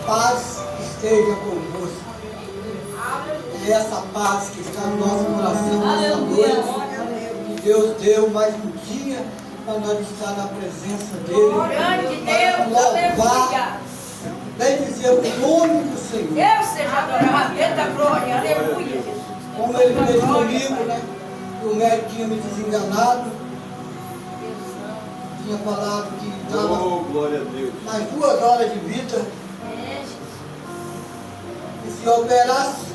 paz esteja convosco. É essa paz que está no nosso coração nessa noite. Que Deus deu mais um dia para nós estar na presença dEle. Para louvar, bendizer o nome do Senhor. Deus seja adorado, eita glória, aleluia. Como Ele fez comigo, né? O médico tinha me desenganado. Tinha falado que estava glória a Deus. nas 2 horas de vida. E se operasse,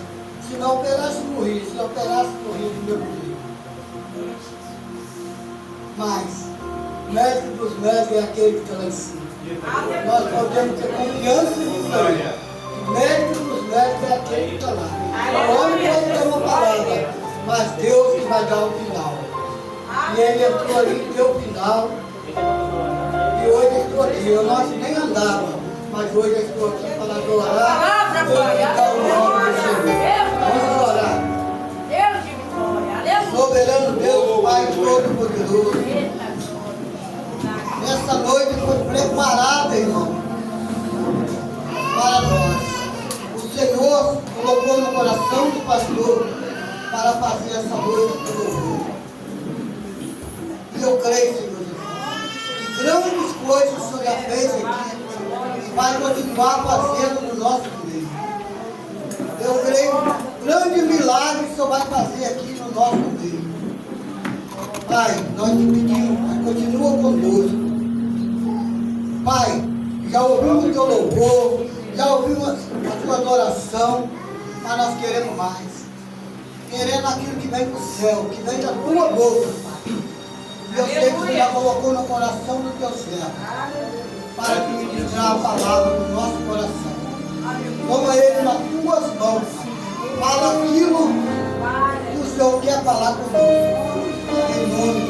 se não operasse, morria. Se operasse, morria do meu jeito. Mas o médico dos médicos é aquele que está lá em cima. Nós podemos ter confiança nisso aí. O médico dos médicos é aquele que está lá. O homem pode ter uma palavra, mas Deus que vai dar o final. E ele entrou ali e deu o final. E hoje eu estou aqui. Eu não nem andava, mas hoje eu estou aqui para adorar. Glorificar o nome do Senhor. Vamos orar. Deus de vitória, aleluia. Soberano Deus, Pai Todo-Poderoso. Essa noite foi preparada, irmão, para nós. O Senhor colocou no coração do pastor para fazer essa noite de louvor. E eu creio, Senhor Jesus, que grandes coisas o Senhor já fez aqui e vai continuar fazendo no nosso meio. Eu creio que grandes milagres o Senhor vai fazer aqui no nosso meio. Pai, nós te pedimos, mas continua conosco. Pai, já ouvimos o teu louvor, já ouvimos a tua adoração, mas nós queremos mais. Querendo aquilo que vem do céu, que vem da tua boca, Pai. E eu sei que você já colocou no coração do teu servo, para que ministrar a palavra do nosso coração. Toma ele nas tuas mãos, Pai. Fala aquilo que o Senhor quer falar conosco. Em nome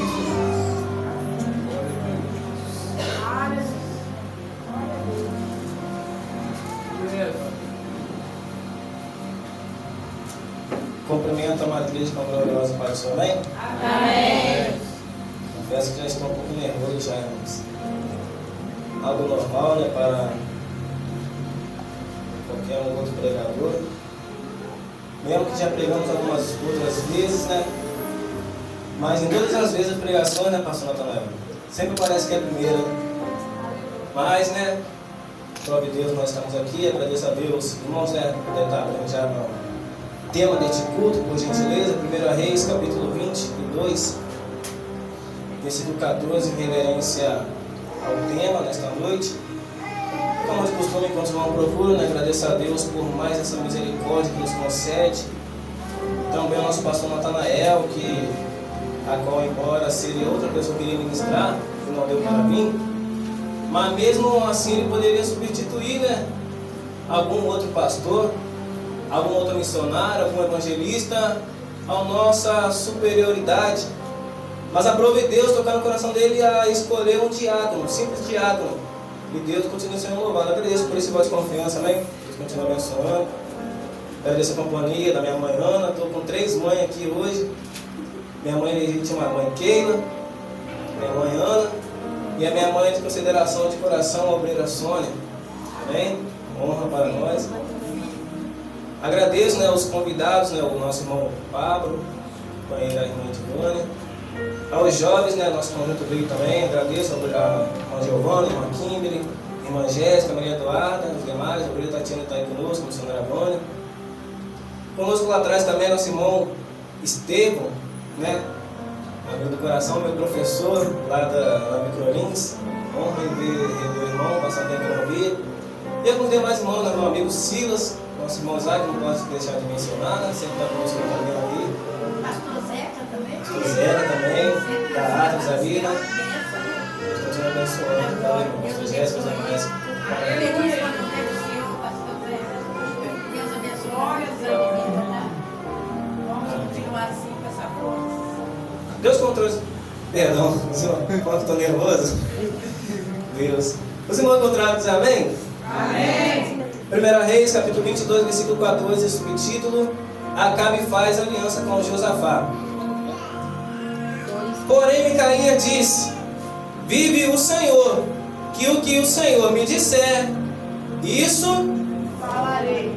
de Jesus. Cumprimento a matriz com a gloriosa Pai do Senhor, amém? Amém. Confesso que já estou um pouco nervoso, já é algo normal, né, para qualquer outro pregador. Mesmo que já pregamos algumas outras vezes, né? Mas em todas as vezes as pregações, né, pastor Natanael? Sempre parece que é a primeira. Mas, né, prove Deus, nós estamos aqui, agradeço a Deus. Irmãos, né, deve estar abrindo já para o tema deste culto, por gentileza. 1 Reis, capítulo 22, versículo 14, em reverência ao tema nesta noite. Como de costume, enquanto o irmão procura, né, agradeço a Deus por mais essa misericórdia que nos concede. Também ao nosso pastor Natanael, a qual, embora seria outra pessoa que iria ministrar, que não deu para mim, mas mesmo assim ele poderia substituir, né, algum outro pastor, algum outro missionário, algum evangelista, a nossa superioridade. Mas aprove Deus tocar no coração dele a escolher um diácono, um simples diácono. E Deus continua sendo louvado. Agradeço por esse voto de confiança, amém? Deus continua abençoando. Agradeço a companhia da minha mãe Ana. Estou com 3 mães aqui hoje. Minha mãe legítima, a mãe Keila, minha mãe Ana e a minha mãe de consideração de coração, a obreira Sônia. Amém? Honra para nós. Agradeço, né, os convidados, né, o nosso irmão Pablo, companheira a irmã Divânia, aos jovens, né, nosso conjunto veio também. Agradeço a irmã Giovana, a irmã Kimberly, a irmã Jéssica, a Maria Eduarda, os demais, a obreira Tatiana está aí conosco, a missionária Vânia. Conosco lá atrás também nosso irmão Estevão, né, amigo do coração, meu professor lá da Microlins. Honra em ver meu irmão, passar tempo que eu não vi. E alguns demais irmãos, né, meu amigo Silas, nosso irmão Zac, não posso deixar de mencionar, né, sempre está conosco também ali. Pastor Zeca também. Pastor Zeca também, da Atos ali, né. Deus continua abençoando, tá, irmão? Pastor Jéssica, os demais. Feliz quando teve o Senhor, pastor Zeca. Deus abençoe os irmãos, tá? Vamos continuar assim com essa força. Deus controle. Perdão, enquanto estou nervoso. Deus. Os irmãos encontraram, diz amém? Amém. 1 Reis, capítulo 22, versículo 14, subtítulo: Acabe faz aliança com Josafá. Porém, Micaía disse: Vive o Senhor, que o Senhor me disser, isso falarei.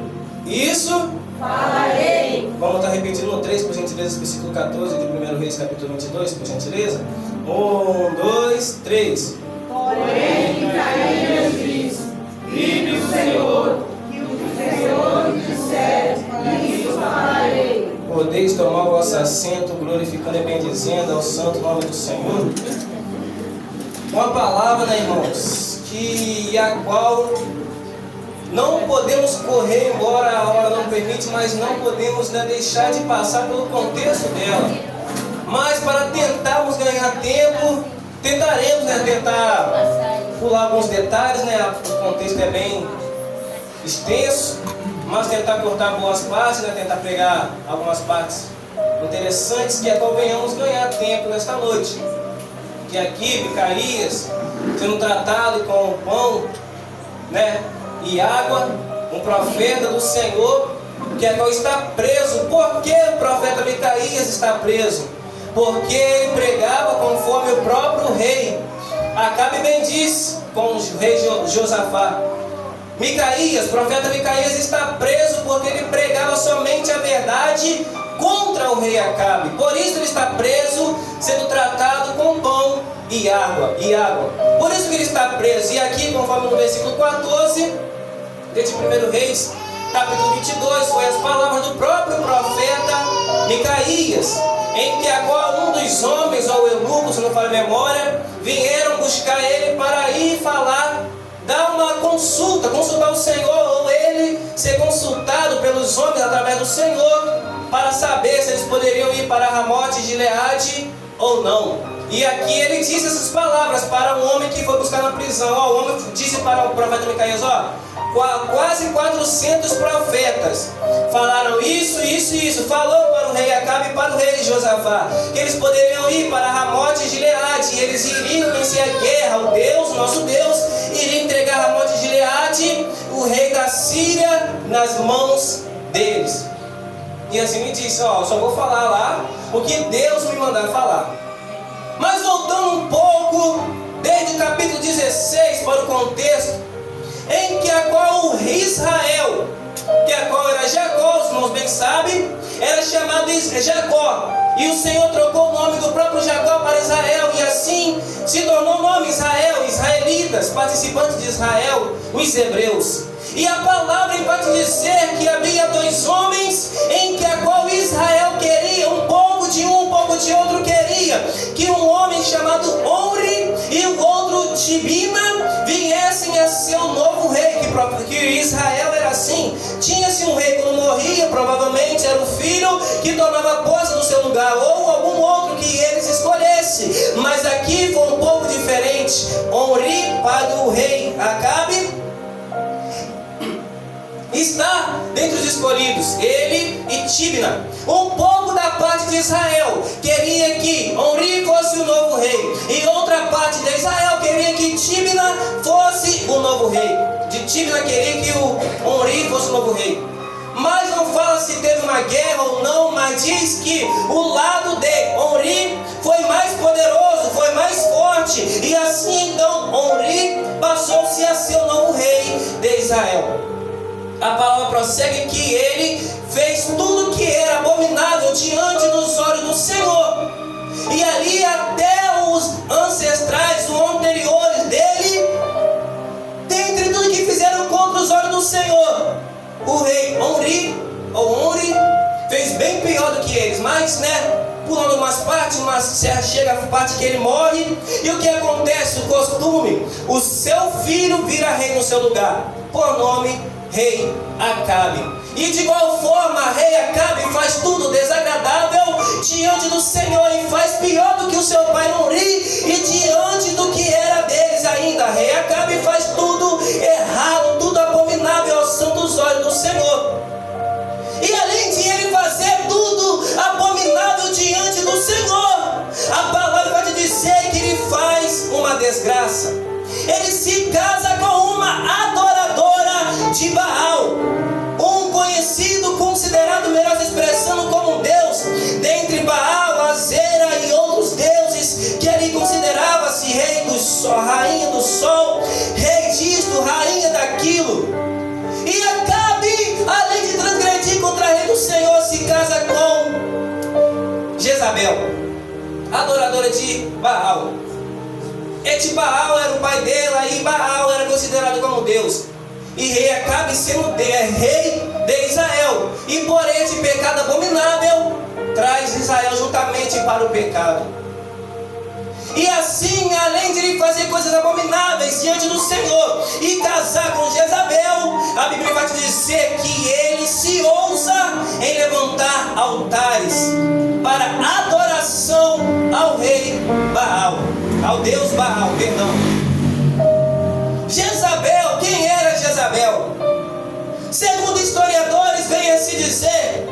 Isso Falarei. vamos estar repetindo no 3, por gentileza, versículo 14 de 1 Reis, capítulo 22, por gentileza. 1, 2, 3. Porém, Micaías diz: vive o Senhor, que o que o Senhor disser, isso falarei. Podeis tomar o vosso assento, glorificando e bendizendo ao santo nome do Senhor. Uma palavra, né, irmãos, a qual não podemos correr, embora a hora não permite, mas não podemos, né, deixar de passar pelo contexto dela. Mas para tentarmos ganhar tempo, tentaremos, né, tentar pular alguns detalhes, né, o contexto é bem extenso, mas tentar cortar boas partes, né, tentar pegar algumas partes interessantes, que é qual venhamos ganhar tempo nesta noite. Que aqui, Micaías, sendo tratado com pão, né, e água, um profeta do Senhor, que agora está preso. Por que o profeta Micaías está preso? Porque ele pregava conforme o próprio rei. Acabe bem disse com o rei Josafá. Micaías, profeta Micaías está preso porque ele pregava somente a verdade contra o rei Acabe. Por isso ele está preso, sendo tratado com pão e água. Por isso que ele está preso. E aqui, conforme no versículo 14 de 1 Reis, capítulo 22, foi as palavras do próprio profeta Micaías, em que agora um dos homens, ou eunuco, se não falha a memória, vieram buscar ele para ir falar, dar uma consultar o Senhor, ou ele ser consultado pelos homens através do Senhor, para saber se eles poderiam ir para Ramote de Gileade ou não. E aqui ele disse essas palavras para um homem que foi buscar na prisão. O homem disse para o profeta Micaías: quase 400 profetas falaram isso. Falou para o rei Acabe e para o rei Josafá que eles poderiam ir para Ramote de Gileade, e eles iriam vencer a guerra. O Deus, nosso Deus, iria entregar Ramote de Gileade, o rei da Síria, nas mãos deles. E assim me disse: só vou falar lá o que Deus me mandar falar. Mas voltando um pouco, desde o capítulo 16 para o contexto, em que a qual o Israel, que a qual era Jacó, os irmãos bem sabem, era chamado Jacó. E o Senhor trocou o nome do próprio Jacó para Israel, e assim se tornou o nome Israel, israelitas, participantes de Israel, os hebreus. E a palavra vai te dizer que havia dois homens em que a qual Israel queria, um pouco de um pouco de outro queria, que um homem chamado Omri e o outro Tibina viessem a ser o novo rei, que Israel era assim, tinha-se um rei, quando morria, provavelmente era o filho que tomava posse do seu lugar, ou algum outro que eles escolhessem. Mas aqui foi um pouco diferente. Omri, pai do rei Acabe, está dentre os escolhidos, ele e Tibna. Um pouco da parte de Israel queria que Omri fosse o novo rei, e outra parte de Israel queria que Tibna fosse o novo rei. De Tibna queria que o Omri fosse o novo rei. Mas não fala se teve uma guerra ou não, mas diz que o lado de Omri foi mais poderoso, foi mais forte, e assim então Omri passou-se a ser o novo rei de Israel. A palavra prossegue que ele fez tudo que era abominável diante dos olhos do Senhor. E ali até os ancestrais, os anteriores dele, dentre tudo que fizeram contra os olhos do Senhor, o rei Omri fez bem pior do que eles. Mas, pulando umas partes, chega a parte que ele morre. E o que acontece? O costume, o seu filho vira rei no seu lugar, por nome rei Acabe. E de igual forma, rei Acabe faz tudo desagradável diante do Senhor, e faz pior do que o seu pai Omri, e diante do que era deles ainda. Rei Acabe faz tudo errado, tudo abominável aos santos olhos do Senhor. E além de ele fazer tudo abominável diante do Senhor, a palavra vai te dizer que ele faz uma desgraça. Ele se casa com uma adoradora de Baal, um conhecido, considerado, melhor expressando, como um deus, dentre Baal, Azera e outros deuses, que ali considerava-se rei do sol, rainha do sol, rei disto, rainha daquilo. E Acabe Jezabel, adoradora de Baal. Este Baal era o pai dela e Baal era considerado como Deus. E rei Acabe sendo rei de Israel. E por esse pecado abominável, traz Israel juntamente para o pecado. E assim, além de ele fazer coisas abomináveis diante do Senhor e casar com Jezabel, a Bíblia vai dizer que ele se ousa em levantar altares para adoração ao rei Baal, ao Deus Baal, perdão. Jezabel, quem era Jezabel? Segundo historiadores, vem a se dizer,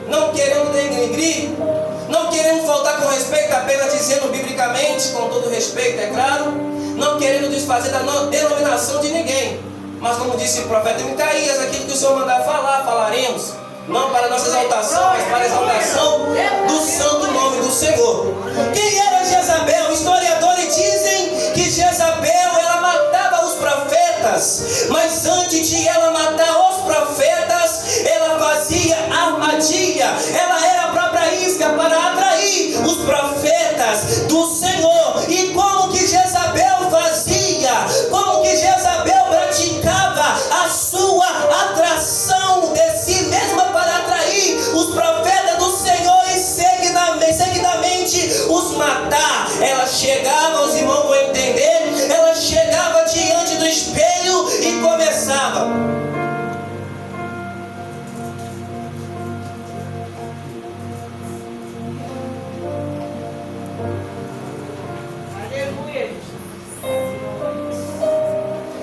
não querendo denegrir, não querendo faltar com respeito, apenas dizendo biblicamente, com todo respeito, é claro, não querendo desfazer da denominação de ninguém, mas como disse o profeta Micaías, aquilo que o Senhor mandar falar, falaremos, não para nossa exaltação, mas para a exaltação do santo nome do Senhor. Quem era Jezabel? Historiadores dizem que Jezabel, ela matava os profetas, mas antes de ela matar os profetas, ela fazia armadilha, ela era a própria isca para atrair os profetas do Senhor. E como que Jezabel fazia? Como que Jezabel praticava a sua atração de si mesma para atrair os profetas do Senhor e seguidamente os matar? Ela chegava, os irmãos vão entender, ela chegava diante do espelho e começava.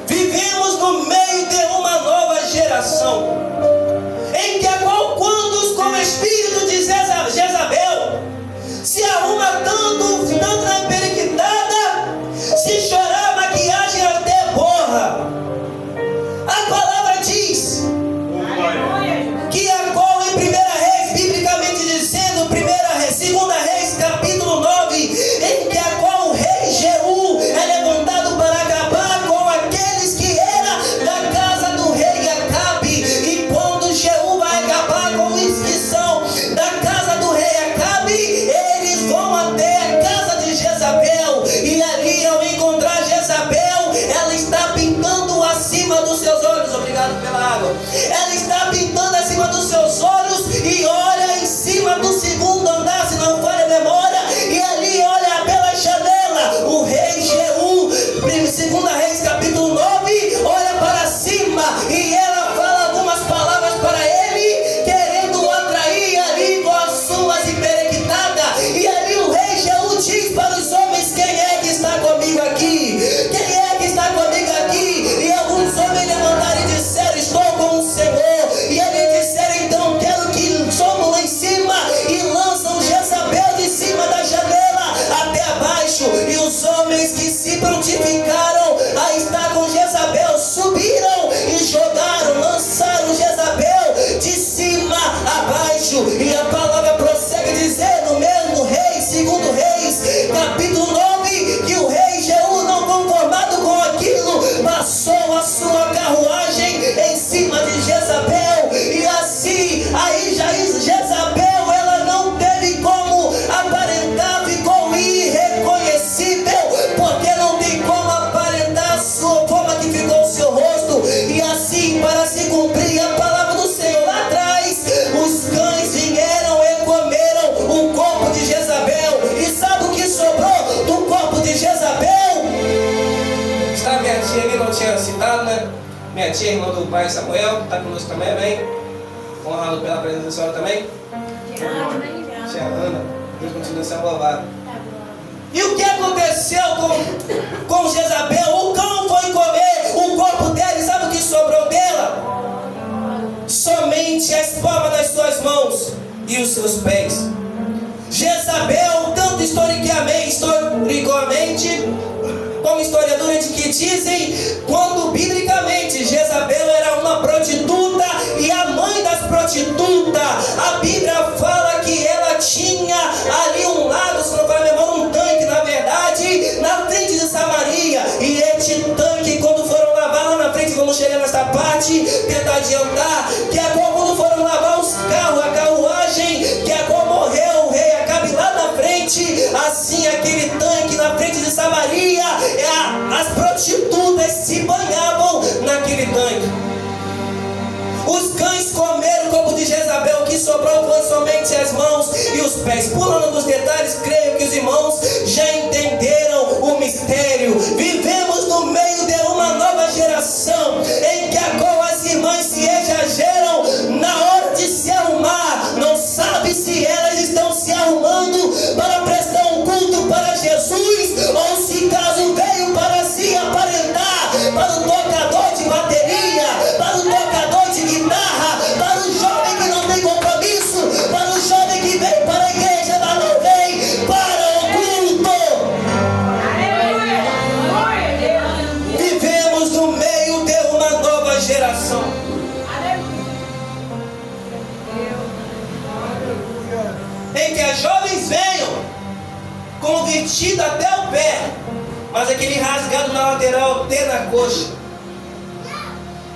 Vivemos no meio de uma nova geração, em que quando com o espírito de Jezabel se arruma tanto na periquitada, se chorar a maquiagem até borra. A palavra diz que a qual em 1 Reis, biblicamente dizendo, 2 Reis, capítulo 9, em que a qual o rei Jeú é levantado para acabar com aqueles que era da casa do rei Acabe. E quando Jeú vai acabar com os que são da casa do rei Acabe, eles vão até a casa de Jezabel, e ali ao encontrar Jezabel, ela está pintando acima dos seus olhos, obrigado pela água, ela está pintando acima dos seus olhos e olha em cima do segundo andar, se não falha a memória, e ali olha pela janela, o rei Jeú, 2 Reis capítulo 9, olha para cima e ela fala algumas palavras para ele, querendo atrair ali com as suas emperequitadas, e ali o rei Jeú diz para os homens, quem é que está comigo aqui? Quem é que está comigo aqui? E alguns homens levantaram e disseram, estou com o Senhor. E eles disseram, então quero que somos lá em cima, e lançam Jezabel de cima da janela até abaixo. E os homens que se prontificaram a estar com Jezabel subiram e jogaram, lançaram Jezabel de cima a baixo. E a palavra prossegue dizendo, mesmo rei, 2 Reis, capítulo 9, que o rei Jeú, não conformado com aquilo, passou a sua carruagem em cima de Jezabel. E assim, aí Jezabel, ela não teve como aparentar, ficou irreconhecível, porque não tem como aparentar a sua forma que ficou o seu rosto. E assim, para se cumprir a palavra do Senhor lá atrás, os cães vieram e comeram o corpo de Jezabel. E sabe o que sobrou do corpo de Jezabel? Está minha tia ali, não tinha citado, né? Minha tia, irmã do pai Samuel, está conosco também, amém? Honrado pela presença da senhora também. Tia Ana, Deus continua sendo louvado. E o que aconteceu com Jezabel? O cão foi comer o corpo dela, e sabe o que sobrou dela? Somente as palmas das suas mãos e os seus pés. Jezabel, tanto historicamente, como historiadores que dizem, quando biblicamente Jezabel era uma prostituta e a mãe das prostitutas, a Bíblia fala que ela tinha ali um lago, se não vai lembrar, um tanque, na verdade, na frente de Samaria. E este tanque, quando foram lavar lá na frente, vamos chegar nessa parte, tentar adiantar, que é quando foram lavar os carros, a carruagem, que é como morreu o rei Acabe lá na prostitutas se banhavam naquele tanque. Os cães comeram o corpo de Jezabel, que sobrou foi somente as mãos e os pés. Pulando nos detalhes, creio que os irmãos já entenderam o mistério. Vivemos no meio de uma nova geração, em que a qual as irmãs se exageram na hora de se arrumar. Não sabe se elas estão se arrumando para prestar um culto para Jesus, ou se caso veio para se aparentar para o tocador de bateria, para o tocador de guitarra, para o jovem que não tem compromisso, para o jovem que vem para a igreja, mas não vem para o culto. Vivemos no meio de uma nova geração, em que as jovens venham com o vestido até o pé, mas aquele rasgado na lateral até na coxa.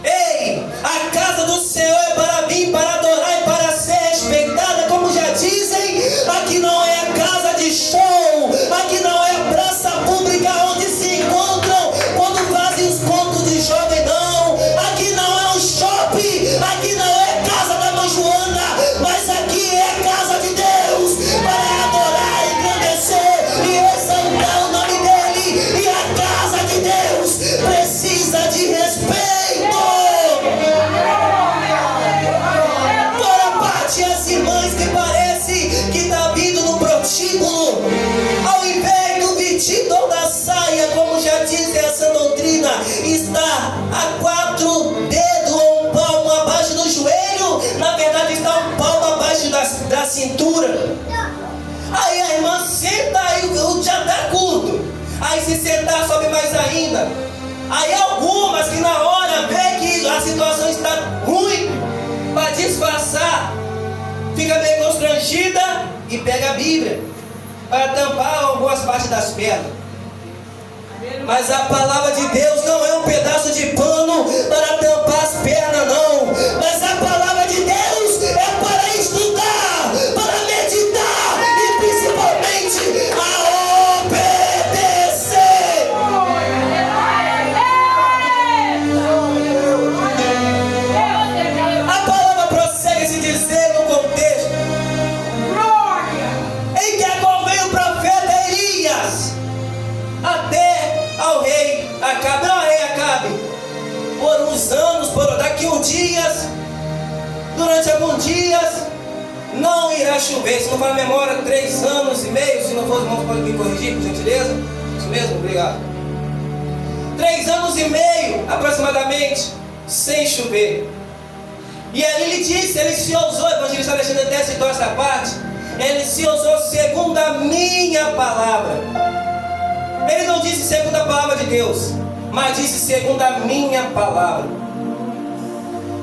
Ei, a casa do Senhor é para vir, para adorar e para ser respeitada, como já dizem. Aqui não é a casa de show, aqui não é a praça pública onde se encontram quando fazem os contos de jovem, não. Aqui não é um shopping, aqui não é a casa da mãe Joana, mas aqui é a casa de Deus, para adorar, engrandecer e exaltar o nome dele. E a casa de Deus precisa de respeito. Fora parte as irmãs que parece que está vindo no protíbulo, ao invés do vestido ou da saia, como já diz essa doutrina, está a 4 dedos ou um palmo abaixo do joelho. Na verdade está um palmo abaixo da cintura. Aí a irmã senta, aí já está curto. Aí se sentar sobe mais ainda. Aí algumas que na hora vê que a situação está ruim, para disfarçar, fica meio constrangida e pega a Bíblia para tampar algumas partes das pernas. Mas a palavra de Deus não é um pedaço de pano para tampar as pernas, não. Mas a palavra de Deus é para estudar, para meditar e principalmente a obedecer. A palavra prossegue se dizer no contexto em que conveio o profeta Elias até ao rei Acabe. Não, rei Acabe, por uns anos, daqui uns dias, durante alguns dias, não irá chover. Se não for a memória, 3 anos e meio. Se não for, os irmãos podem me corrigir, por gentileza? Isso mesmo, obrigado. 3 anos e meio, aproximadamente, sem chover. E ali ele disse, ele se ousou, o evangelista Alexandre até citou essa parte, ele se ousou segundo a minha palavra. Ele não disse segundo a palavra de Deus, mas disse segundo a minha palavra.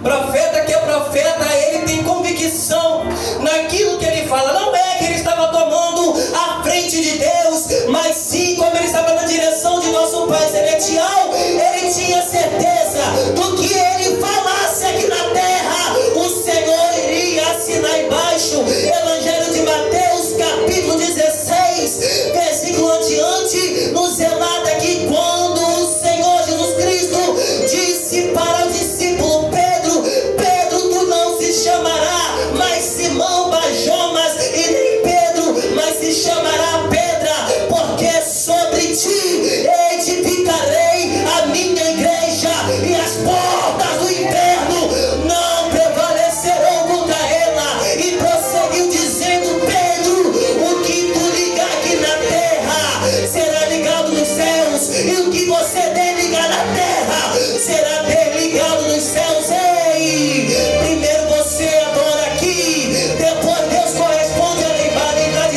Profeta que é profeta, ele tem convicção naquilo que ele fala. Não é que ele estava tomando a frente de Deus, mas sim, como ele estava na direção de nosso Pai Celestial, ele tinha certeza do que ele falasse aqui na terra, o Senhor iria assinar embaixo. Evangelho de Mateus, capítulo 16, versículo adiante, nos relata que quando o Senhor Jesus Cristo disse para o discípulo Pedro: Pedro, tu não se chamará mais Simão Bajomas, e nem Pedro, mas se chamará Pedra, porque sobre ti edificarei a minha igreja, e as portas do inferno não prevalecerão contra ela. E prosseguiu dizendo: Pedro, o que tu ligar aqui na terra será ligado nos céus, e o que você desligar na terra será desligado nos céus. Ei, primeiro você adora aqui, depois Deus corresponde a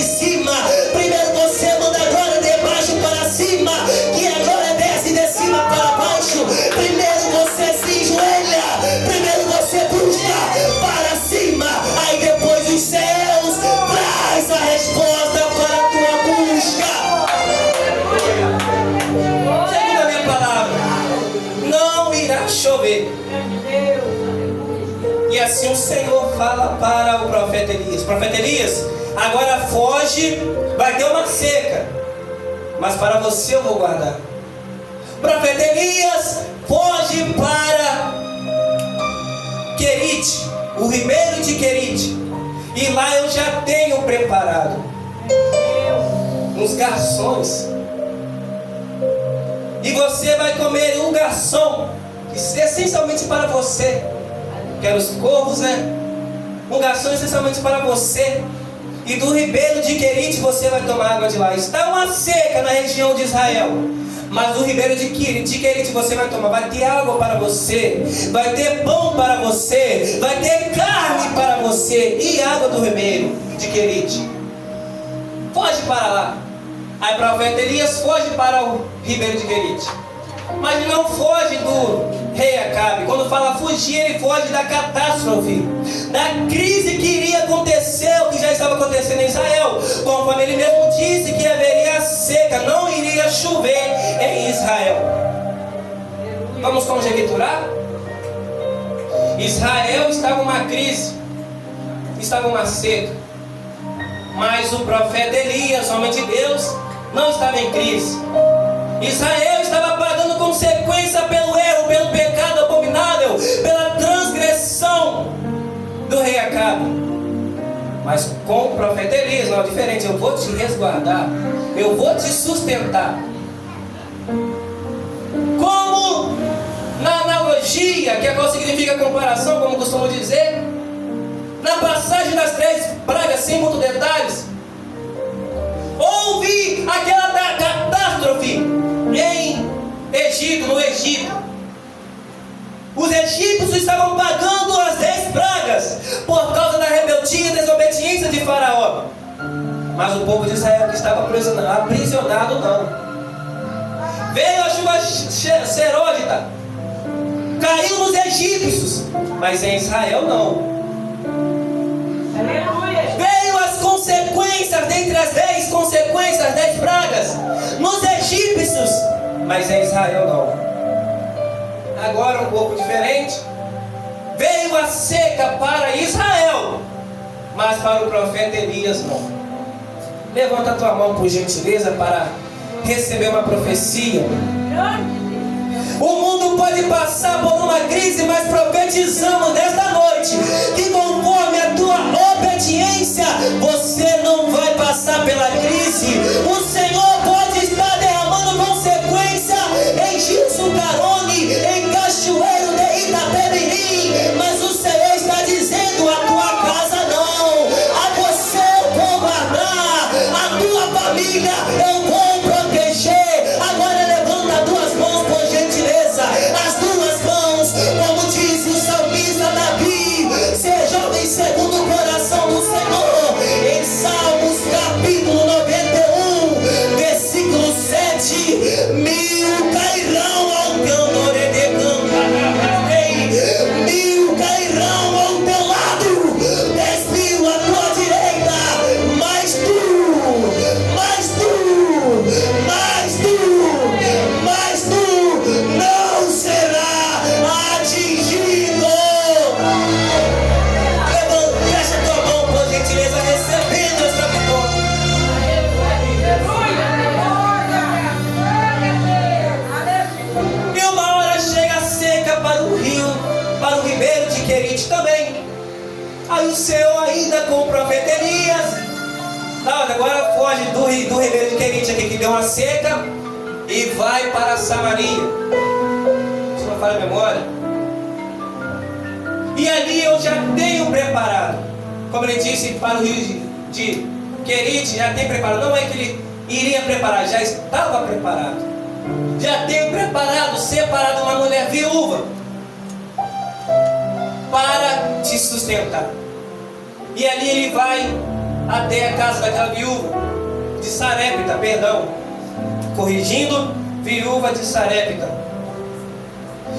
de cima. Primeiro você manda a glória de baixo para cima, que a glória desce de cima para baixo. Primeiro você se enjoelha, primeiro você busca para cima, aí depois os céus traz a resposta para a tua busca. Segundo a minha palavra, não irá chover. E assim o Senhor fala para o profeta Elias: Profeta Elias, agora foge, vai ter uma seca, mas para você eu vou guardar. profeta Elias foge para Querite, o ribeiro de Querite. E lá eu já tenho preparado uns garçons. E você vai comer um garçom, essencialmente para você. Quero os corvos, né? Um garçom essencialmente para você. E do ribeiro de Querite você vai tomar água de lá. Está uma seca na região de Israel, mas do ribeiro de Querite você vai tomar. Vai ter água para você, vai ter pão para você, vai ter carne para você. E água do ribeiro de Querite. Foge para lá. Aí o profeta Elias foge para o ribeiro de Querite. Mas não foge do rei Acabe. Quando fala fugir, ele foge da catástrofe, da crise que iria acontecer, o que já estava acontecendo em Israel. Conforme ele mesmo disse que haveria seca, não iria chover em Israel. Vamos conjecturar? Israel estava uma crise, estava uma seca. Mas o profeta Elias, homem de Deus, não estava em crise. Israel estava pagando consequência pelo erro, pelo pecado abominável, pela transgressão do rei Acabe. Mas com o profeta Elias não é diferente. Eu vou te resguardar, eu vou te sustentar. Como na analogia, que agora significa comparação, como costumo dizer, na passagem das 3 pragas, sem muitos detalhes, houve aquela catástrofe em Egito, no Egito. Os egípcios estavam pagando as 10 pragas por causa da rebeldia e desobediência de Faraó. Mas o povo de Israel que estava aprisionado não. Veio a chuva seródita, caiu nos egípcios, mas em Israel não. Veio as consequências, dentre as 10 consequências, as 10 pragas, nos egípcios, mas em Israel não. Agora um pouco diferente. Veio a seca para Israel, mas para o profeta Elias não. Levanta a tua mão por gentileza para receber uma profecia. O mundo pode passar por uma crise, mas profetizamos nesta noite que conforme a tua obediência, você não vai passar pela crise. O Senhor pode estar derramando consequência em Gilson Carone, em Cachoeiro de Itapemirim, mas o Senhor está dizendo: a tua casa não, a você eu vou guardar, a tua família eu vou proteger. Agora levanta as duas mãos por gentileza, as duas mãos, como diz o salmista Davi: seja jovem segundo o coração do Senhor. Em Salmos capítulo 91, versículo 7: 1000 cairão ao teu mil cairão ao teu lado, 10.000 à tua direita, mas tu não será atingido. Fecha a tua mão, por gentileza, recebendo esta vitória. E uma hora chega a seca para o rio, para o ribeiro de Querite também. Aí o Senhor, ainda com o profeta Elias, agora foge do ribeiro de Querite aqui, que deu uma seca, e vai para Samaria. Se não falha a memória. E ali eu já tenho preparado, como ele disse, para o rio de Querite, já tem preparado. Não é que ele iria preparar, já estava preparado. Já tenho preparado, separado uma mulher viúva para te sustentar. E ali ele vai até a casa daquela viúva de Sarepta, corrigindo, viúva de Sarepta.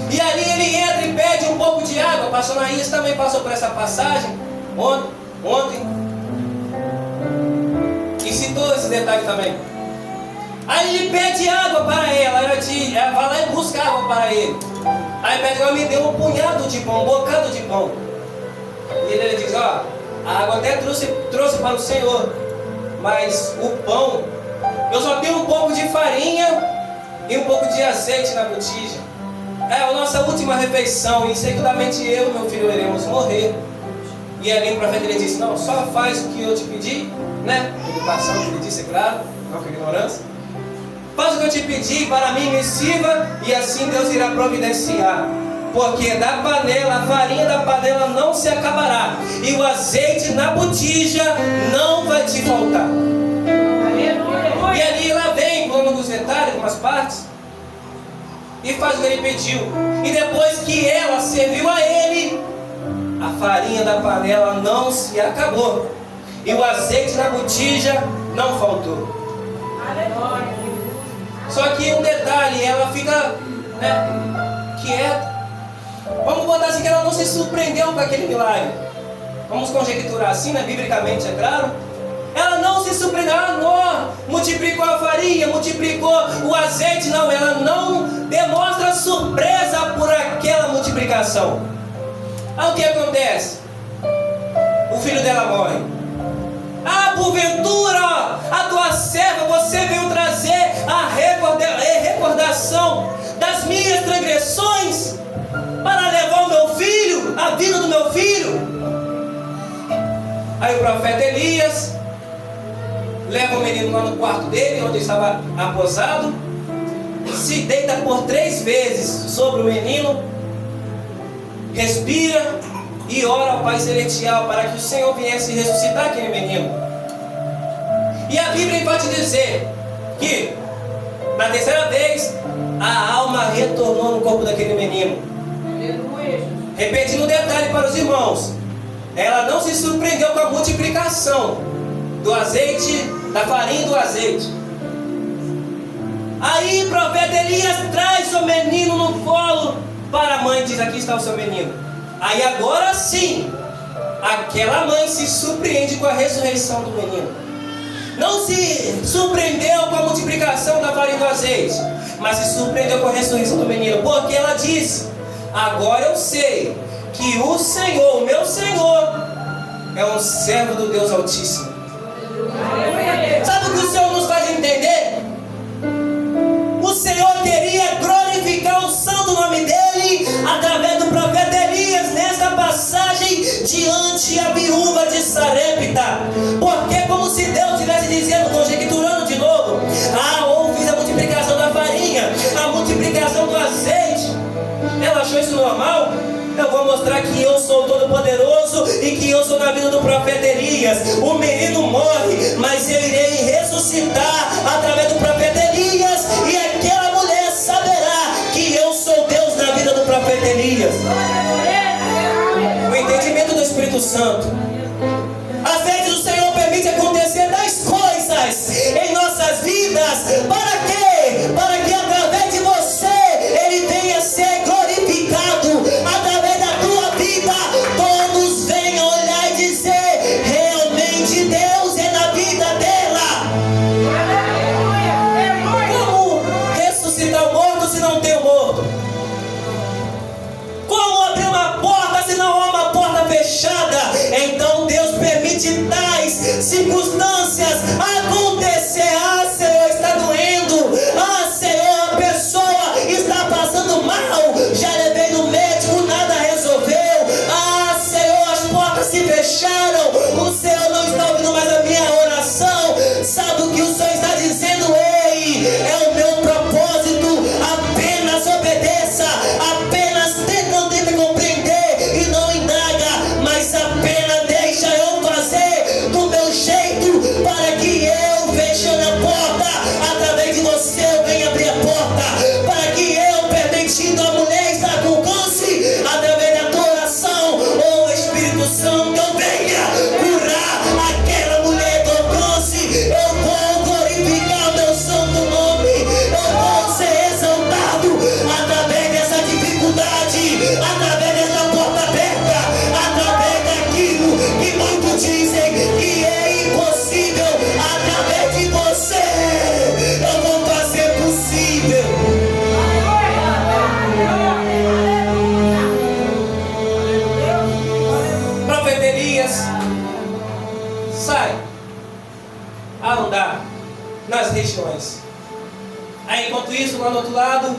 E ali ele entra e pede um pouco de água. Pastor Naís também passou por essa passagem ontem e citou esse detalhe também. Aí ele pede água para ela, ela vai lá e busca água para ele. Aí pede: ela me deu um punhado de pão, um bocado de pão. E ele diz: ó, a água até trouxe para o Senhor, mas o pão, eu só tenho um pouco de farinha e um pouco de azeite na botija. É a nossa última refeição, e seguramente eu e meu filho iremos morrer. E ali o profeta ele disse: não, só faz o que eu te pedi, né? Educação que ele disse, é claro, não com ignorância. Faz o que eu te pedi, para mim me sirva, e assim Deus irá providenciar. Porque da panela, a farinha da panela não se acabará, e o azeite na botija não vai te faltar. E ali ela vem, falando dos detalhes, algumas partes, e faz o que ele pediu. E depois que ela serviu a ele, a farinha da panela não se acabou, e o azeite na botija não faltou. Só que um detalhe, ela fica, quieta. Vamos botar assim que ela não se surpreendeu com aquele milagre. Vamos conjecturar assim, biblicamente, é claro. Ela não se surpreendeu, não multiplicou a farinha, multiplicou o azeite, não. Ela não demonstra surpresa por aquela multiplicação. Aí o que acontece? O filho dela morre. Ah, porventura, a tua serva, você veio trazer a recordação das minhas transgressões para levar o meu filho, a vida do meu filho. Aí o profeta Elias leva o menino lá no quarto dele, onde estava aposado, se deita por 3 vezes sobre o menino, respira e ora ao Pai Celestial para que o Senhor viesse ressuscitar aquele menino. E a Bíblia vai te dizer que na terceira vez a alma retornou no corpo daquele menino. Repetindo um detalhe para os irmãos, ela não se surpreendeu com a multiplicação do azeite, da farinha e do azeite. Aí o profeta Elias traz o menino no colo para a mãe, diz: aqui está o seu menino. Aí agora sim, aquela mãe se surpreende com a ressurreição do menino. Não se surpreendeu com a multiplicação da farinha e do azeite, mas se surpreendeu com a ressurreição do menino, porque ela disse: agora eu sei que o Senhor, o meu Senhor, é um servo do Deus Altíssimo. Sabe o que o Senhor nos faz entender? O Senhor queria glorificar o santo nome dele através do profeta Elias nessa passagem diante a viúva de Sarepta. Porque é como se Deus estivesse dizendo, conjecturando de novo: houve a multiplicação da farinha, a multiplicação do azeite. Ela achou isso normal? Eu vou mostrar que eu sou todo poderoso e que eu sou na vida do profeta Elias. O menino morre, mas eu irei ressuscitar através do profeta Elias, e aquela mulher saberá que eu sou Deus na vida do profeta Elias. O entendimento do Espírito Santo. Às vezes o Senhor permite acontecer tais coisas em nossas vidas. Para quê? Para que através de você Ele venha a ser glorificado. Através da tua vida todos venham olhar e dizer: realmente Deus é na vida dela. Como ressuscitar o morto se não tem o morto? Como abrir uma porta se não há uma porta fechada? Então Deus permite tais circunstâncias acontecer. Ah, Senhor, está doendo. Ah, Senhor, a pessoa está passando mal. Já levei no médico, nada resolveu. Ah, Senhor, as portas se fecharam. O Senhor não está ouvindo mais a minha oração. Sabe o que o Senhor está dizendo? Ei, é o meu propósito. Apenas obedeça. Apenas tenta compreender e não indaga, mas apenas deixa eu fazer do meu jeito, para que eu, fechando a porta, através de você eu venha abrir a porta, para que eu, permitindo a mulher estar com câncer, através da tua oração, Espírito Santo, eu venha curar aquela mulher com câncer. Eu vou glorificar o meu santo nome, eu vou ser exaltado através dessa dificuldade, através dessa porta aberta, através daquilo que muitos dizem que é impossível. Através de você eu vou fazer possível. Profeta Elias sai a andar nas regiões. Aí enquanto isso, lá do outro lado,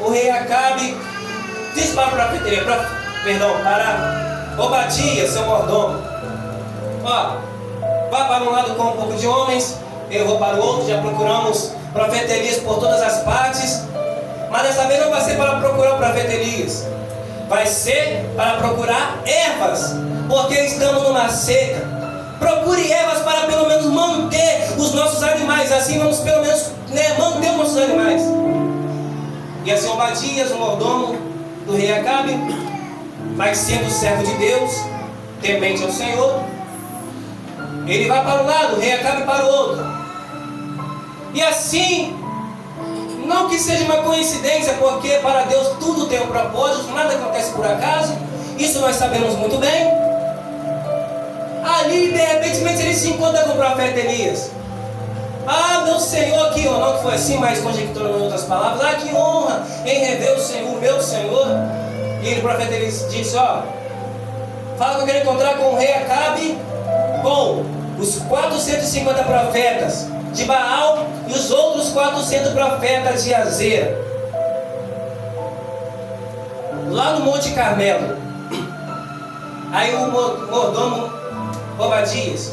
o rei Acabe diz para Obadias, seu mordomo: ó, vá para um lado com um pouco de homens, eu vou para o outro. Já procuramos o profeta Elias por todas as partes, mas dessa vez não vai ser para procurar o profeta Elias, vai ser para procurar ervas, porque estamos numa seca. Procure ervas para pelo menos manter os nossos animais, assim vamos pelo menos manter os nossos animais. E assim Obadias, o mordomo do rei Acabe, vai sendo servo de Deus, temente ao Senhor. Ele vai para um lado, o rei Acabe para o outro. E assim, não que seja uma coincidência, porque para Deus tudo tem um propósito, nada acontece por acaso, isso nós sabemos muito bem. Ali, de repente, ele se encontra com o profeta Elias. Ah, meu Senhor, que honra, não que foi assim, mas conjecturando em outras palavras, ah, que honra em rever o Senhor, o meu Senhor. E o profeta Elias disse: ó, fala que eu quero encontrar com o rei Acabe, com os 450 profetas de Baal e os outros 400 profetas de Azera, lá no Monte Carmelo. Aí o mordomo Obadias: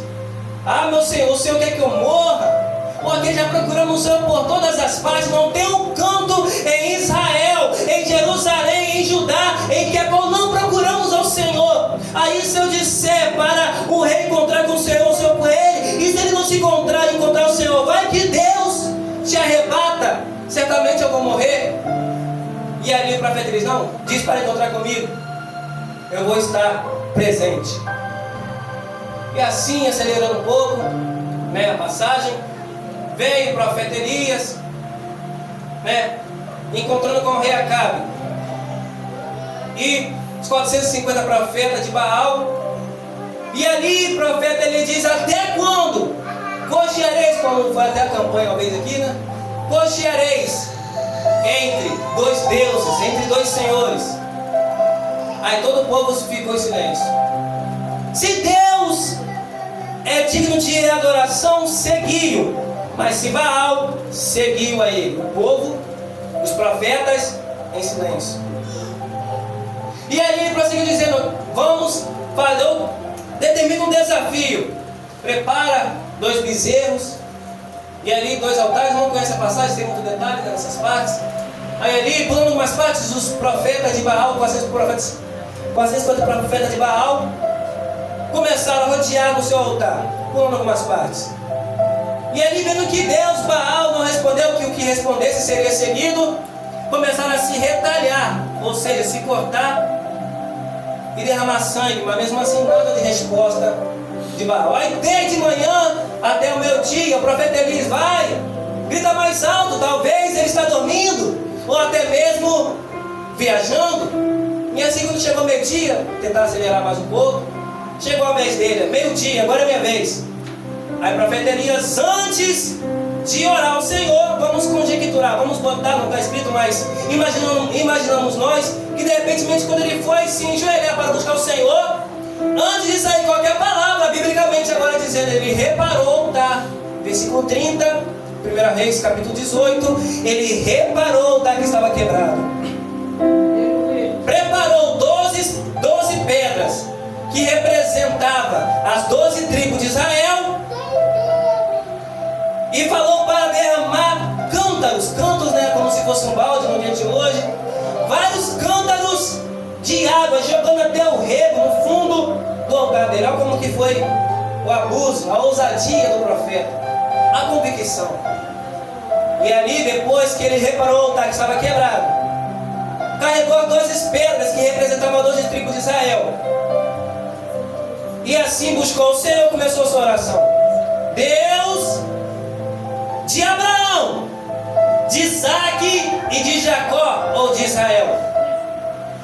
ah, meu Senhor, o Senhor quer que eu morra? Porque já procuramos o Senhor por todas as partes, não tem um canto em Israel, em Jerusalém, em Judá, em que não procuramos ao Senhor. Aí se eu disser para o rei encontrar com o Senhor por ele, e se ele não se encontrar o Senhor, vai que Deus te arrebata, certamente eu vou morrer. E ali o profeta diz: não, diz para encontrar comigo, eu vou estar presente. E assim, acelerando um pouco, a passagem, veio o profeta Elias, encontrando com o rei Acabe e os 450 profetas de Baal. E ali o profeta Elias diz: até quando cocheareis, como faz até a campanha uma vez aqui, cocheareis entre dois deuses, entre dois senhores? Aí todo o povo ficou em silêncio. Se Deus é digno de adoração, seguiu. Mas se Baal, seguiu a ele. O povo, os profetas, em silêncio. E aí ele prosseguiu dizendo: vamos fazer, eu determino um desafio. Prepara 2 bezerros, e ali 2 altares. Não conhece a passagem, tem muito detalhe nessas partes. Aí ali, pulando algumas partes, os profetas de Baal, 450 profetas de Baal, começaram a rodear no seu altar, pulando algumas partes. E ali, vendo que Deus, Baal, não respondeu, que o que respondesse seria seguido, começaram a se retalhar, ou seja, se cortar e derramar sangue, mas mesmo assim nada de resposta de Baal. Aí desde manhã até o meio-dia, o profeta Elias vai, grita mais alto, talvez ele está dormindo, ou até mesmo viajando. E assim, quando chegou o meio-dia, tentar acelerar mais um pouco, chegou a vez dele, meio-dia, agora é minha vez. Aí o profeta Elias, antes de orar ao Senhor, vamos conjecturar, vamos botar, não está escrito, mas imaginamos nós, que de repente quando ele foi se enjoelhar para buscar o Senhor, antes de sair qualquer palavra, biblicamente agora dizendo, ele reparou o altar. Versículo 30, 1 Reis, capítulo 18, ele reparou o altar que estava quebrado. Preparou 12 pedras, que representava as 12 tribos de Israel, e falou para derramar cântaros, como se fosse um balde no dia de hoje, vários cântaros de água, jogando até o rego no fundo do altar dele. Olha como que foi o abuso, a ousadia do profeta, a convicção. E ali, depois que ele reparou o altar que estava quebrado, carregou as 12 pedras que representavam as 12 tribos de Israel, e assim buscou o Senhor. Começou a sua oração: Deus de Abraão, de Isaque e de Jacó, ou de Israel,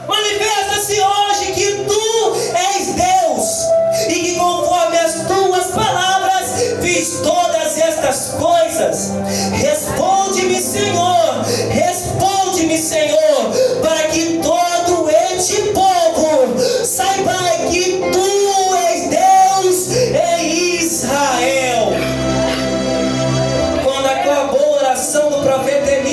manifesta-se hoje que tu és Deus, e que conforme as tuas palavras fiz todas estas coisas. Responde-me, Senhor, para que todo este povo saiba que tu és Deus em Israel. Quando acabou a oração do profeta Elias,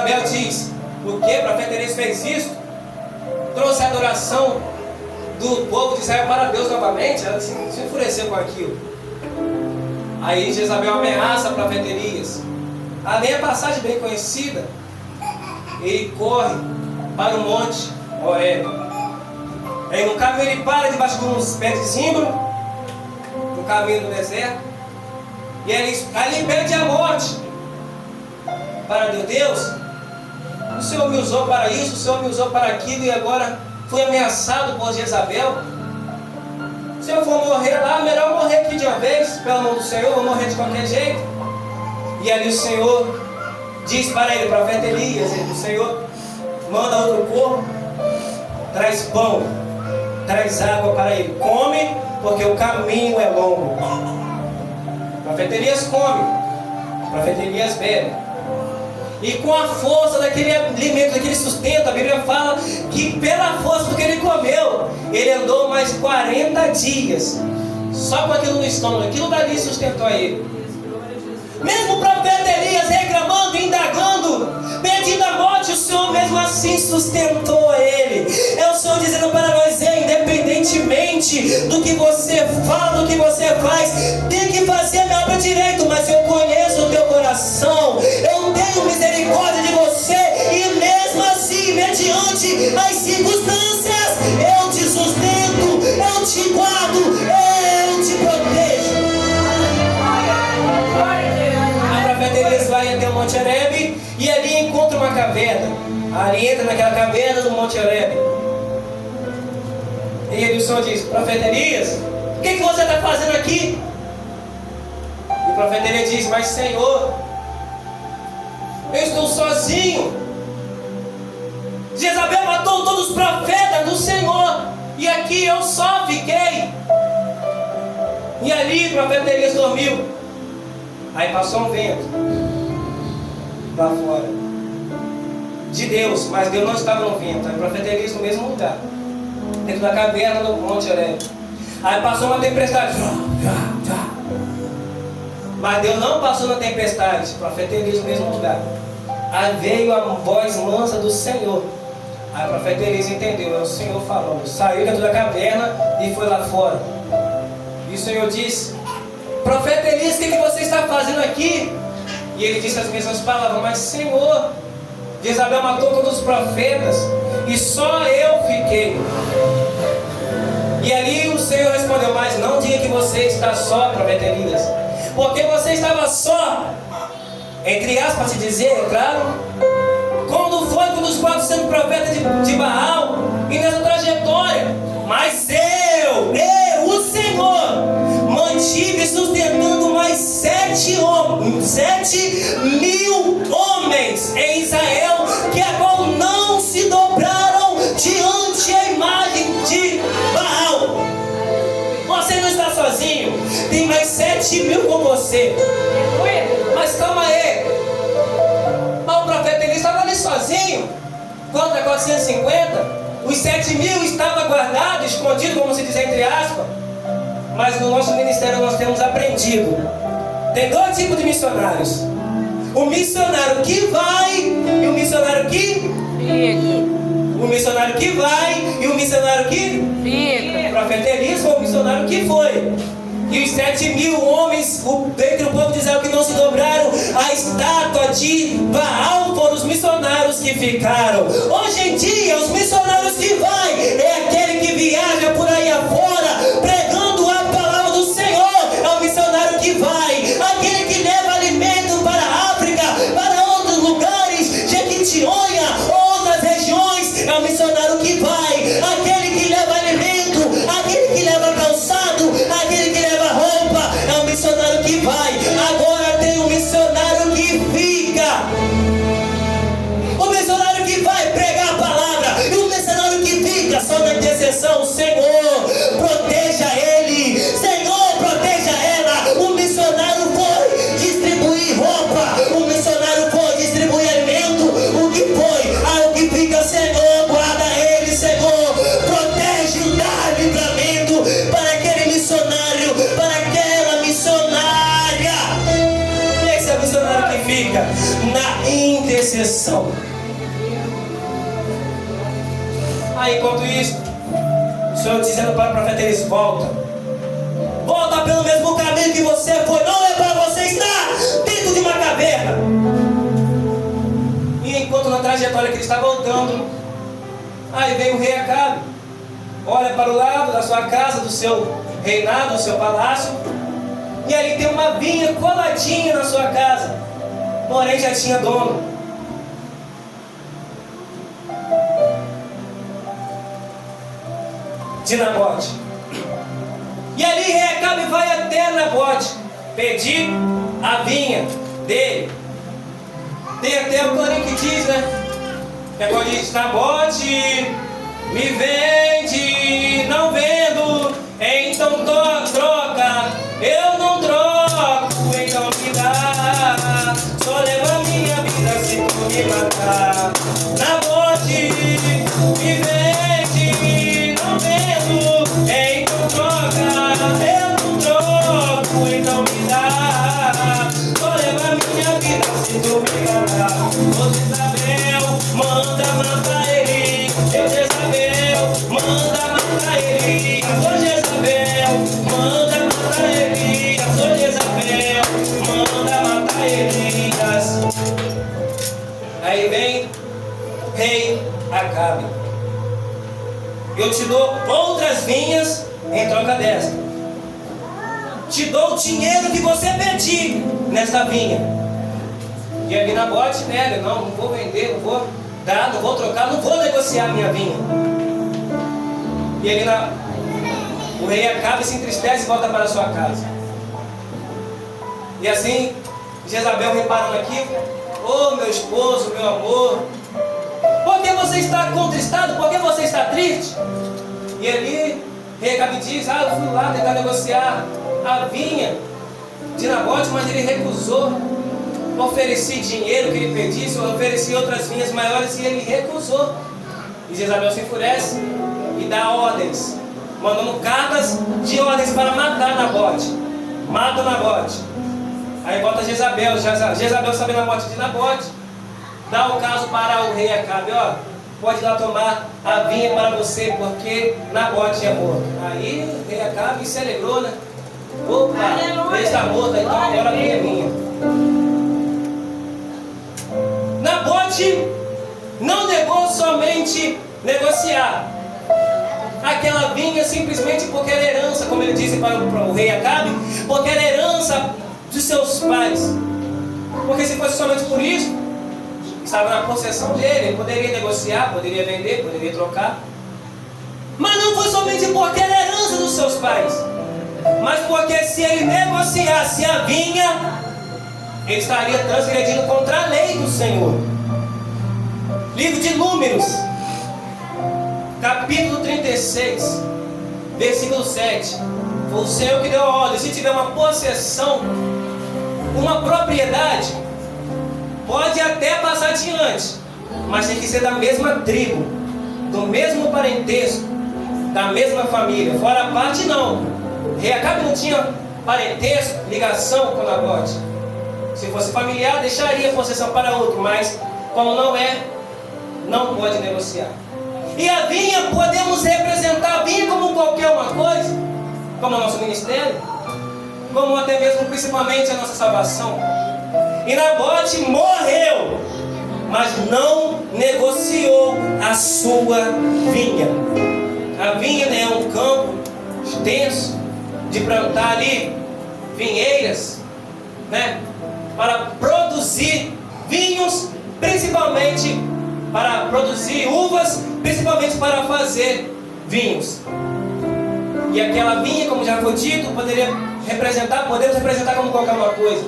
Jezabel diz: por que o profeta Elias fez isso? Trouxe a adoração do povo de Israel para Deus novamente. Ela se enfureceu com aquilo. Aí Jezabel ameaça o profeta Elias. Além a passagem bem conhecida, ele corre para o monte Horebe. Aí no caminho ele para debaixo de uns pés de zimbro, no caminho do deserto, e ali pede a morte para Deus. O Senhor me usou para isso, o Senhor me usou para aquilo, e agora fui ameaçado por Jezabel. Se eu for morrer lá, melhor morrer aqui de uma vez, pela mão do Senhor, vou morrer de qualquer jeito. E ali o Senhor diz para ele, o profeta Elias: o Senhor manda outro corpo, traz pão, traz água para ele, come, porque o caminho é longo. O profeta Elias come, o profeta Elias bebe. E com a força daquele alimento, daquele sustento, a Bíblia fala que pela força do que ele comeu, ele andou mais 40 dias, só com aquilo no estômago. Aquilo dali sustentou a ele. Mesmo o profeta Elias reclamando, indagando, pedindo a morte, o Senhor mesmo assim sustentou ele. É o Senhor dizendo para nós: independentemente do que você fala, do que você faz, tem que fazer a minha obra direito, mas eu conheço o teu coração, eu tenho misericórdia de você, e mesmo assim, mediante as circunstâncias, eu te sustento, eu te guardo, eu te protejo. A profeta Elias vai até o Monte Horebe e ali encontra uma caverna. Ali entra naquela caverna do Monte Horebe. E ele, o Senhor diz: profeta Elias, o que você está fazendo aqui? E o profeta Elias diz: mas Senhor, eu estou sozinho. Jezabel matou todos os profetas do Senhor, e aqui eu só fiquei. E ali o profeta Elias dormiu. Aí passou um vento lá fora de Deus, mas Deus não estava no vento. Aí o profeta Elias no mesmo lugar, dentro da caverna do Monte Horebe. Aí passou uma tempestade, mas Deus não passou na tempestade. O profeta Elias no mesmo lugar. Aí veio a voz mansa do Senhor. Aí o profeta Elias entendeu: é o Senhor falando. Saiu dentro da caverna e foi lá fora. E o Senhor disse: profeta Elias, o que você está fazendo aqui? E ele disse as mesmas palavras: mas Senhor, Jezabel matou todos os profetas e só eu fiquei. E ali o Senhor respondeu: mas não diga que você está só, profeta Elias, porque você estava só, entre aspas se dizer, é claro, quando foi com os 400 profetas de Baal e nessa trajetória. Mas eu, o Senhor, mantive sustentando mais 7 mil homens em Israel, que agora não se dobraram diante a imagem de Baal. Você não está sozinho, tem mais 7 mil com você. Mas calma aí, o profeta Elias estava ali sozinho contra 450. Os 7 mil estavam guardados, escondidos, como se diz entre aspas. Mas no nosso ministério nós temos aprendido. Tem 2 tipos de missionários: o missionário que vai e o missionário que fica. O missionário que vai e o missionário que fica. O profeta Elias foi o missionário que foi. E os 7 mil homens dentre o povo de Israel que não se dobraram à estátua de Baal foram os missionários que ficaram. Hoje em dia, os missionários que vai é aquele que viaja por aí afora pregando a palavra do Senhor. É o missionário que vai, aquele que leva alimento para a África, para outros lugares, Jequitinhonha, outras regiões. É o missionário que vai, aquele que leva alimento, aquele que leva calçado, aquele que leva roupa. É o missionário que vai. Agora tem um missionário que fica. O missionário que vai pregar a palavra e o missionário que fica só na intercessão. Senhor, proteja ele. Senhor, proteja ela. O missionário foi distribuir roupa, o missionário foi distribuir alimento. O que foi? Ah, o que fica, Senhor, guarda ele, Senhor. Protege e dá livramento para aquele missionário, para aquela missionária. Esse é o missionário que fica na intercessão. Aí, enquanto isso, o Senhor dizendo para o profeta Elias: volta pelo mesmo caminho que você foi, não é para você estar dentro de uma caverna. E enquanto na trajetória que ele está voltando, aí vem o rei Acabe, olha para o lado da sua casa, do seu reinado, do seu palácio, e ali tem uma vinha coladinha na sua casa, porém já tinha dono. De Nabote. E ali rei Acabe vai até Nabote pedir a vinha dele. Tem até o corinho que diz, né? Que agora diz: Nabote, me vende, não vendo, então troca, eu não troco, então me dá, só leva minha vida se tu me matar. Nabote, me vende, não vendo, então troca, eu não troco, então me dá, só leva minha vida se tu me matar. Ô Jezabel, manda matar ele, eu Jezabel, manda matar ele, ô Jezabel, manda matar ele, ô Jezabel, manda matar Elias. Aí vem rei Acabe: eu te dou outras vinhas em troca desta, te dou o dinheiro que você pedir nesta vinha. E ali Nabote nega: não vou vender, não vou dar, não vou trocar, não vou negociar minha vinha. E ali o rei Acabe se entristece e volta para sua casa. E assim Jezabel, reparando aqui: ô meu esposo, meu amor, por que você está contristado? Por que você está triste? E ali rei Acabe diz: eu fui lá tentar negociar a vinha de Nabote, mas ele recusou. Ofereci dinheiro que ele pedisse, ofereci outras vinhas maiores e ele recusou. E Jezabel se enfurece e dá ordens, mandando cartas de ordens para matar Nabote. Mata Nabote. Aí bota Jezabel, sabendo a morte de Nabote, dá o caso para o rei Acabe: ó, pode ir lá tomar a vinha para você, porque Nabote é morto. Aí o rei Acabe se alegrou, né? Opa, ele está morto, então agora a vinha é minha. Nabote não negou somente negociar aquela vinha simplesmente porque era herança, como ele disse para o rei Acabe, porque era herança dos seus pais. Porque se fosse somente por isso, estava na possessão dele, ele poderia negociar, poderia vender, poderia trocar. Mas não foi somente porque era herança dos seus pais, mas porque se ele negociasse a vinha, ele estaria transgredindo contra a lei do Senhor. Livro de Números, capítulo 36, versículo 7. Foi o Senhor que deu a ordem: se tiver uma possessão, uma propriedade, pode até passar adiante, mas tem que ser da mesma tribo, do mesmo parentesco, da mesma família. Fora a parte, não. Rei Acabe não tinha parentesco, ligação com Nabote. Se fosse familiar, deixaria a possessão para outro, mas como não é, não pode negociar. E a vinha, podemos representar a vinha como qualquer uma coisa, como o nosso ministério, como até mesmo principalmente a nossa salvação. E Nabote morreu, mas não negociou a sua vinha. A vinha é um campo extenso de plantar ali vinheiras, né, para produzir vinhos, principalmente para produzir uvas, principalmente para fazer vinhos. E aquela vinha, como já foi dito, podemos representar como qualquer uma coisa: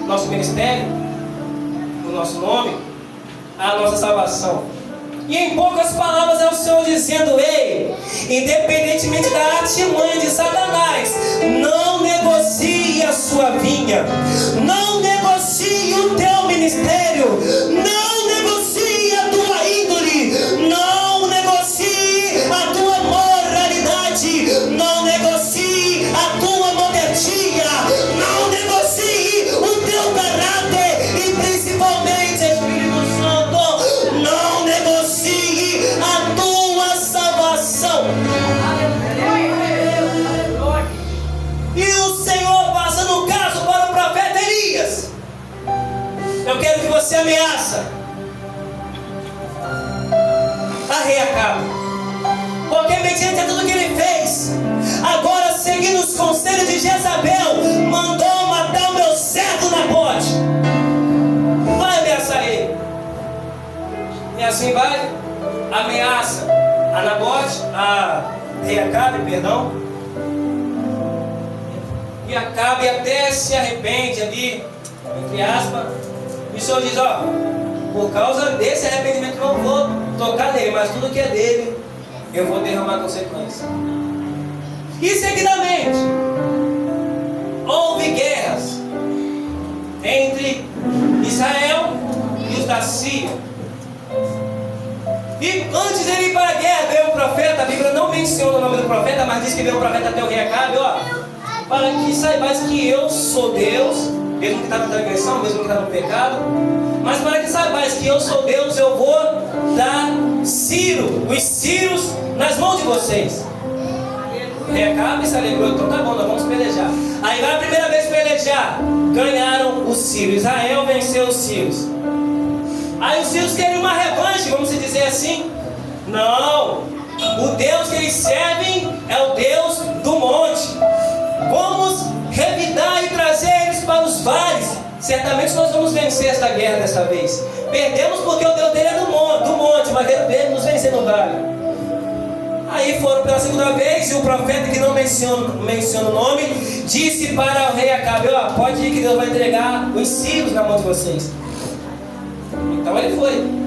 nosso ministério, o nosso nome, a nossa salvação. E em poucas palavras é o Senhor dizendo: ei, independentemente da artimanha de Satanás, não negocie a sua vinha, não negocie o teu ministério, não negocie a tua índole, não negocie a tua moralidade, não negocie a tua modestia, não negocie o teu caráter e principalmente, Espírito Santo, não negocie a tua você ameaça a rei Acabe, porque mediante tudo que ele fez, agora seguindo os conselhos de Jezabel, mandou matar o meu servo Nabote. Vai ameaçar ele. E assim vai, ameaça a Nabote, a rei Acabe, perdão. E Acabe até se arrepende ali, entre aspas. E o Senhor diz, ó, por causa desse arrependimento eu não vou tocar nele, mas tudo que é dele, eu vou derramar consequência. E seguidamente, houve guerras entre Israel e os da Síria. E antes de ele ir para a guerra, veio o profeta. A Bíblia não menciona o nome do profeta, mas diz que veio o profeta até o rei Acabe, ó, para que saibais que eu sou Deus, mesmo que está na transgressão, mesmo que está no pecado, mas para que saibais que eu sou Deus, eu vou dar os sírios nas mãos de vocês. O rei Acabe se alegrou, então tá bom, nós vamos pelejar. Aí vai a primeira vez pelejar, ganharam os sírios, Israel venceu os sírios. Aí os sírios querem uma revanche, vamos dizer assim. Não, o Deus que eles servem é o Deus do monte. Vamos revidar e trazer eles para os vales. Certamente nós vamos vencer esta guerra desta vez. Perdemos porque o Deus dele é do monte, mas ele veio nos vencer no vale. Aí foram pela segunda vez, e o profeta, que não menciona o nome, disse para o rei Acabe, ó, pode ir que Deus vai entregar os sírios na mão de vocês. Então ele foi.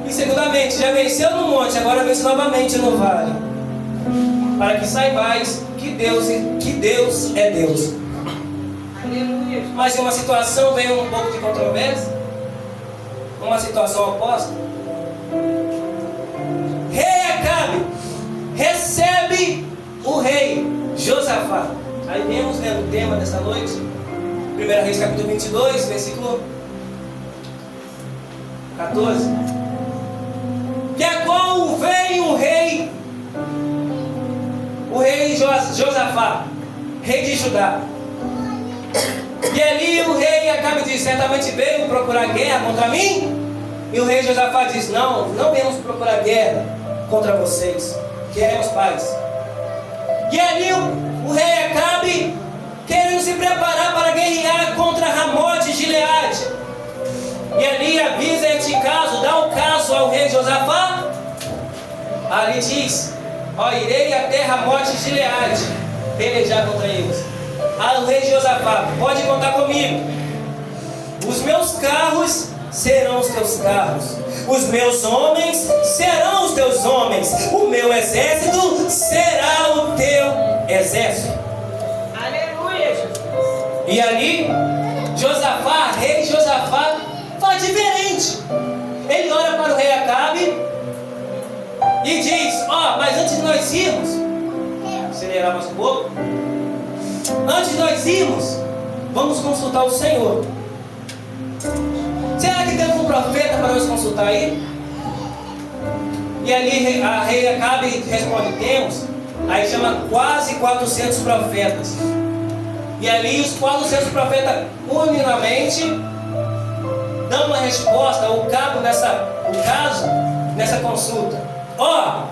E segundamente, já venceu no monte, agora vence novamente no vale. Para que saibais que Deus é Deus. Mas em uma situação veio um pouco de controvérsia, uma situação oposta. Rei Acabe recebe o rei Josafá. Aí vemos, né, o tema dessa noite, 1 Reis capítulo 22, versículo 14. Que a qual veio o rei Josafá, rei de Judá. E ali o rei Acabe diz, certamente veio procurar guerra contra mim? E o rei Josafá diz, não viemos procurar guerra contra vocês, queremos paz. E ali o rei Acabe, querendo se preparar para guerrear contra Ramote de Gileade. E ali avisa este caso, dá o caso ao rei Josafá. Ali diz, ó, irei até Ramote de Gileade pelejar contra eles. Aí o rei Josafá, pode contar comigo. Os meus carros serão os teus carros, os meus homens serão os teus homens, o meu exército será o teu exército. Aleluia, Jesus. E ali, rei Josafá, faz diferente. Ele olha para o rei Acabe e diz, ó, mas antes de nós irmos, acelerar mais um pouco, antes de nós irmos, vamos consultar o Senhor. Será que temos um profeta para nos consultar aí? E ali a rei Acabe responde, temos. Aí chama quase 400 profetas. E ali os 400 profetas unanimemente dão uma resposta, o caso nessa consulta. Ó,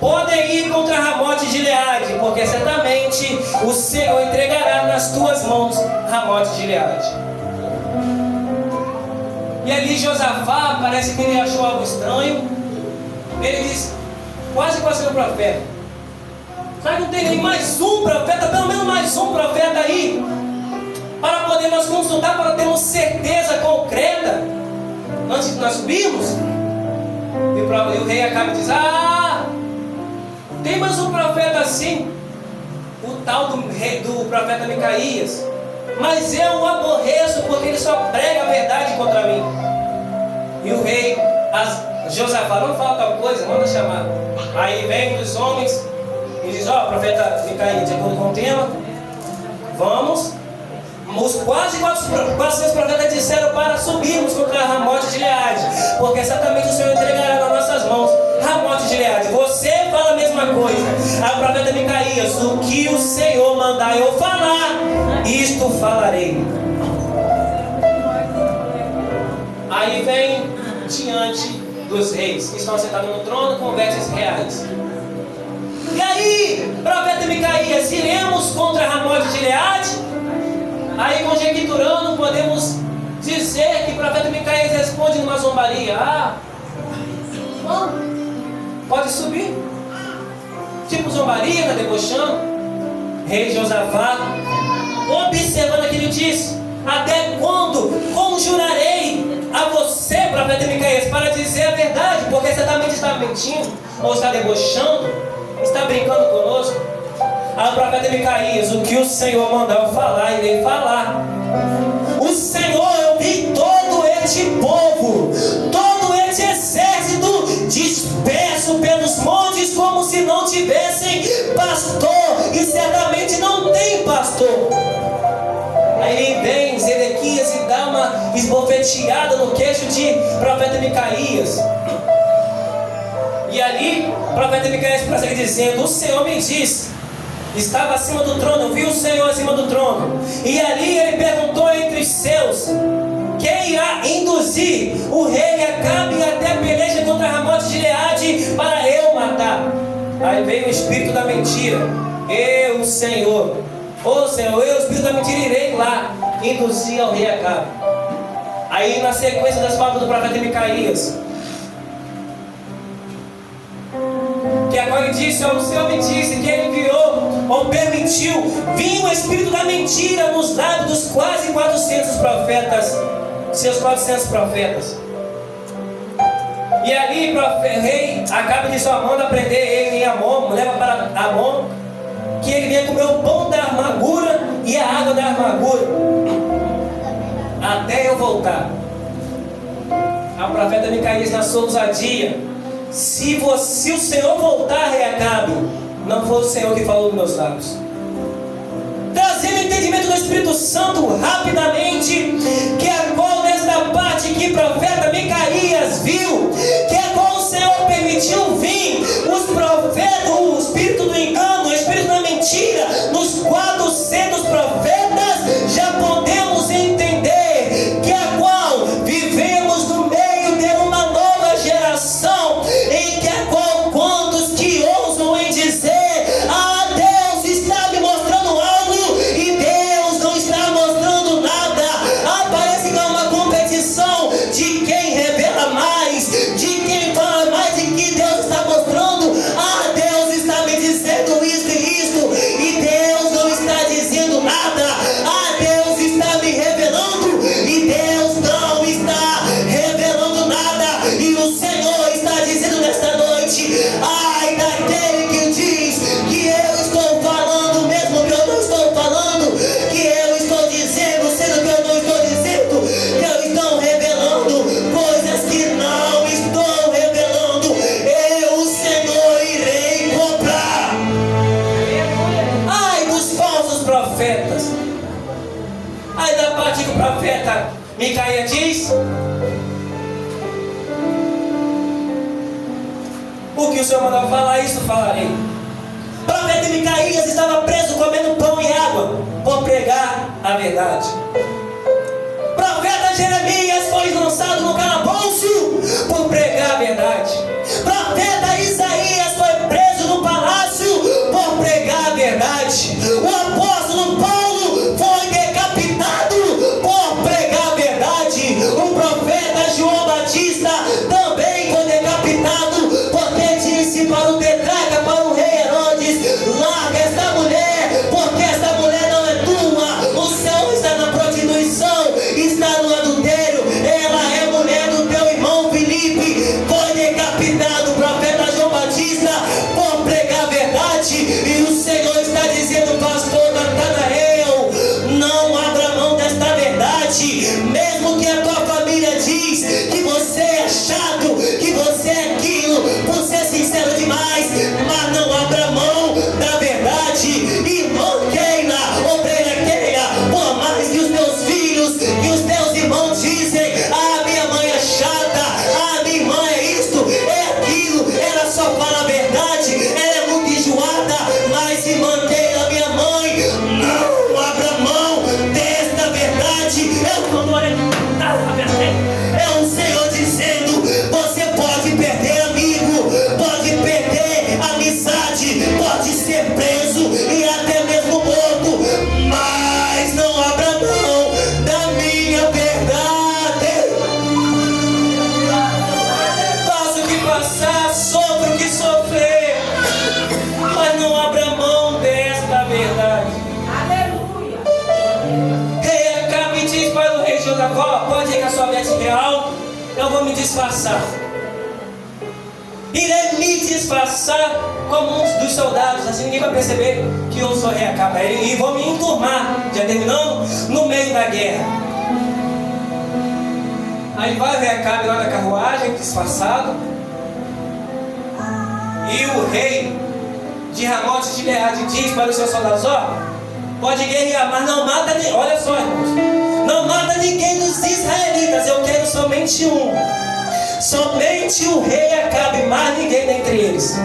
podem ir contra Ramote de Gileade, porque certamente o Senhor entregará nas tuas mãos Ramote de Gileade. E ali Josafá, parece que ele achou algo estranho. Ele diz, quase 400 profetas. Será que não tem nem mais um profeta, pelo menos mais um profeta aí, para poder nós consultar, para termos certeza concreta, antes de nós subirmos? E o rei Acabe diz, tem mais um profeta assim, o tal do profeta Micaías, mas eu o aborreço porque ele só prega a verdade contra mim. E o rei Josafá, não fala tal coisa, manda chamar. Aí vem os homens e diz, ó, profeta Micaías, de acordo com o tema, vamos. Os quase 400 profetas disseram para subirmos contra Ramote de Gileade, porque exatamente o Senhor entregará nas nossas mãos Ramote de Gileade. Você fala a mesma coisa. A profeta Micaías, o que o Senhor mandar eu falar, isto falarei. Aí vem diante dos reis que estão sentados no trono com vestes reais. E aí, profeta Micaías, iremos contra Ramote de Gileade? Aí, conjecturando, podemos dizer que o profeta Micaías responde numa zombaria: ah, bom, pode subir. Tipo zombaria, tá debochando. Rei Josafá, observando aquilo, disse: até quando conjurarei a você, profeta Micaías, para dizer a verdade? Porque certamente está mentindo, ou está debochando, está brincando conosco. Aí o profeta Micaías: o que o Senhor mandar eu falar, irei falar. O Senhor, eu vi todo este povo, todo este exército disperso pelos montes, como se não tivessem pastor, e certamente não tem pastor. Aí vem Zedequias e dá uma esbofeteada no queixo de profeta Micaías. E ali o profeta Micaías prossegue dizendo: o Senhor me disse, estava acima do trono, viu o Senhor acima do trono. E ali ele perguntou entre os seus: quem irá induzir o rei Acabe até peleja contra Ramote de Gileade para eu matar? Aí veio o espírito da mentira: eu, Senhor, ô Senhor, eu, o espírito da mentira, irei lá induzir ao rei Acabe. Aí na sequência das palavras do profeta Micaías, que agora ele disse: o Senhor me disse que ele enviou ou permitiu vir o espírito da mentira nos lábios dos quase 400 profetas, seus 400 profetas. E ali o rei Acabe disse: manda prender ele em Amon, leva para Amon, que ele venha comer o pão da amargura e a água da amargura, até eu voltar. A profeta Micaías, na sua ousadia: se o Senhor voltar, rei Acabe, não foi o Senhor que falou nos meus lábios. Trazendo entendimento do Espírito Santo rapidamente, que é qual nesta parte que o profeta Micaías viu, que é qual o Senhor permitiu vir os profetas, o espírito do engano, o espírito da mentira, nos 400 profetas, já podemos entender que a qual vivemos no meio de uma nova geração, em que a qual quantos que ousam em dizer: ah, Deus está me mostrando algo, e Deus não está mostrando nada. Ah, parece que é uma competição de quem revela mais, de quem fala mais, e que Deus está mostrando: ah, Deus está me dizendo isso e isso, e Deus não está dizendo nada. Ah, Deus está me revelando, e Deus não está revelando nada. E o Senhor está dizendo nesta noite: ai daquele que diz que eu estou falando mesmo que eu não estou falando, que eu estou dizendo sendo que eu não estou dizendo, que eu estou revelando coisas que não estou revelando. Eu, o Senhor, irei cobrar. Ai dos falsos profetas. Aí da parte que o profeta Micaías diz: o que o Senhor mandou falar, isso falarei. O profeta Micaías estava preso comendo pão e água por pregar a verdade. O profeta Jeremias foi lançado no calabouço por pregar a verdade. O profeta Isaías foi preso no palácio por pregar a verdade. O apóstolo Paulo foi decapitado por pregar a verdade. O profeta João Batista também foi decapitado, porque disse para o tetrarca, para o rei Herodes: larga esta mulher, porque esta mulher não é tua. O céu está na prostituição, está no adultério. Ela é mulher do teu irmão Jacó, pode ir com a sua veste real, eu vou me disfarçar. Irei me disfarçar como um dos soldados, assim ninguém vai perceber que eu sou rei Acabe. E vou me enturmar, já terminando, no meio da guerra. Aí vai o rei Acabe lá na carruagem, disfarçado. E o rei de Ramote de Gileade diz para os seus soldados: ó, pode guerrear, mas não mata ninguém. Olha só, irmãos, não mata ninguém dos israelitas, eu quero somente um. Somente o rei Acabe, mais ninguém dentre eles.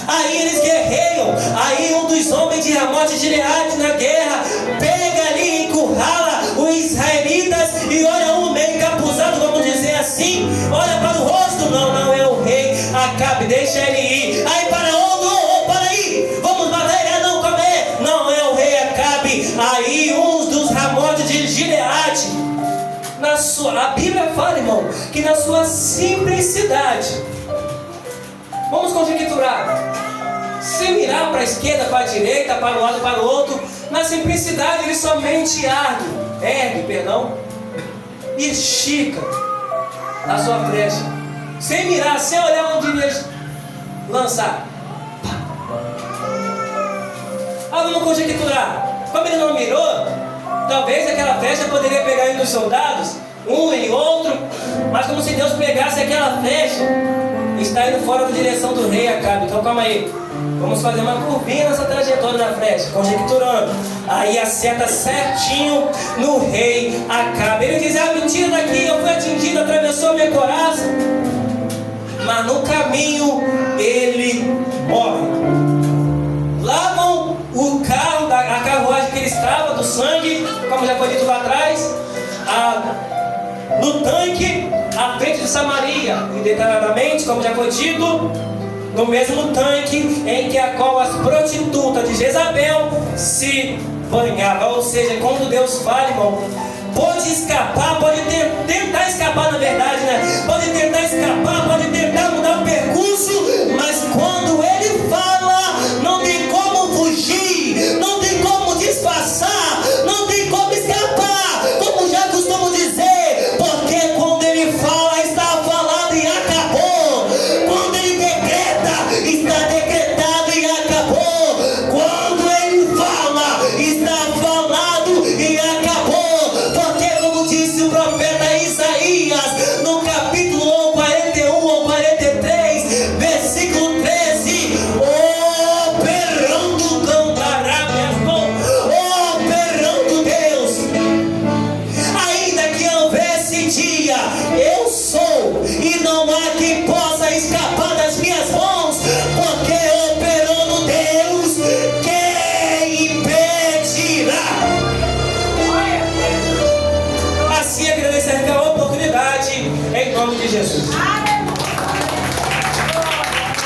Aí eles guerreiam. Aí um dos homens de Ramote de Gileade na guerra pega ali e encurrala os israelitas e olha um meio encapuzado, vamos dizer assim, olha para o rosto. Não é o rei Acabe, deixa ele ir. Aí para onde? Para aí, vamos matar ele. Não, calma aí. Não é o rei Acabe. Aí uns dos Ramote de Gileade, a Bíblia fala, irmão, que na sua simplicidade, vamos conjecturar, se mirar para a esquerda, para a direita, para um lado, para o outro, na simplicidade ele somente ergue, e estica a sua flecha, sem mirar, sem olhar onde iria lançar. Vamos conjecturar, como ele não mirou, talvez aquela flecha poderia pegar em um dos soldados, um e outro, mas como se Deus pegasse aquela flecha, está indo fora da direção do rei Acabe. Então calma aí, vamos fazer uma curvinha nessa trajetória da flecha, conjecturando. Aí acerta certinho no rei Acabe. Ele diz: mentira daqui, eu fui atingido, atravessou minha coraça, mas no caminho ele morre. Lavam o carro, a carruagem que ele estava, do sangue, como já foi dito lá atrás, no tanque, à frente de Samaria, e detalhadamente, como já foi dito, no mesmo tanque em que a qual as prostitutas de Jezabel se banhavam. Ou seja, quando Deus fala, irmão, pode escapar, pode tentar escapar, na verdade, né? Pode tentar escapar